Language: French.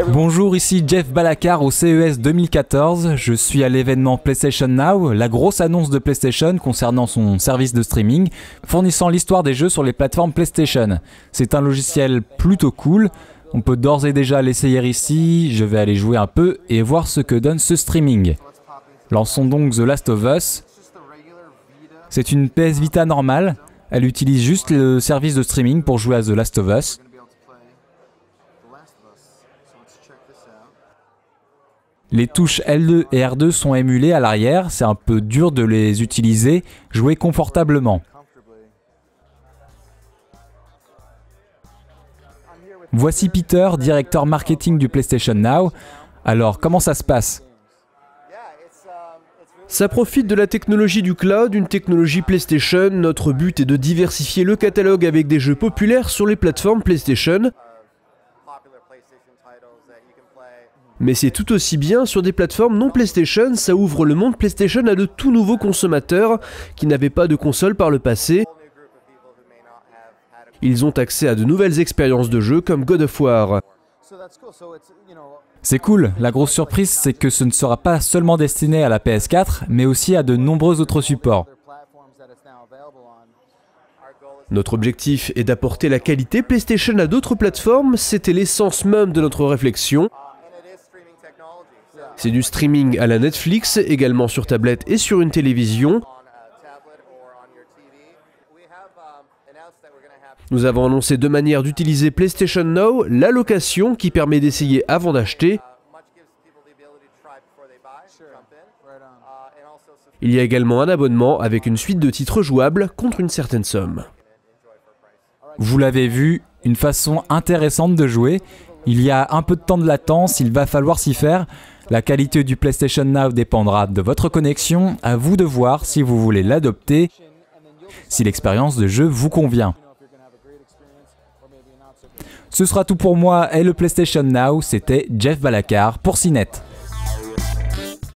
Bonjour, ici Jeff Balacar au CES 2014. Je suis à l'événement PlayStation Now, la grosse annonce de PlayStation concernant son service de streaming, fournissant l'histoire des jeux sur les plateformes PlayStation. C'est un logiciel plutôt cool. On peut d'ores et déjà l'essayer ici. Je vais aller jouer un peu et voir ce que donne ce streaming. Lançons donc The Last of Us. C'est une PS Vita normale. Elle utilise juste le service de streaming pour jouer à The Last of Us. Les touches L2 et R2 sont émulées à l'arrière, c'est un peu dur de les utiliser, jouer confortablement. Voici Peter, directeur marketing du PlayStation Now. Alors, comment ça se passe ? Ça profite de la technologie du cloud, une technologie PlayStation. Notre but est de diversifier le catalogue avec des jeux populaires sur les plateformes PlayStation. Mais c'est tout aussi bien sur des plateformes non PlayStation, ça ouvre le monde PlayStation à de tout nouveaux consommateurs qui n'avaient pas de console par le passé. Ils ont accès à de nouvelles expériences de jeu comme God of War. C'est cool, la grosse surprise c'est que ce ne sera pas seulement destiné à la PS4, mais aussi à de nombreux autres supports. Notre objectif est d'apporter la qualité PlayStation à d'autres plateformes, c'était l'essence même de notre réflexion. C'est du streaming à la Netflix, également sur tablette et sur une télévision. Nous avons annoncé deux manières d'utiliser PlayStation Now, la location qui permet d'essayer avant d'acheter. Il y a également un abonnement avec une suite de titres jouables contre une certaine somme. Vous l'avez vu, une façon intéressante de jouer. Il y a un peu de temps de latence, il va falloir s'y faire. La qualité du PlayStation Now dépendra de votre connexion, à vous de voir si vous voulez l'adopter, si l'expérience de jeu vous convient. Ce sera tout pour moi et le PlayStation Now, c'était Jeff Balacar pour CNET.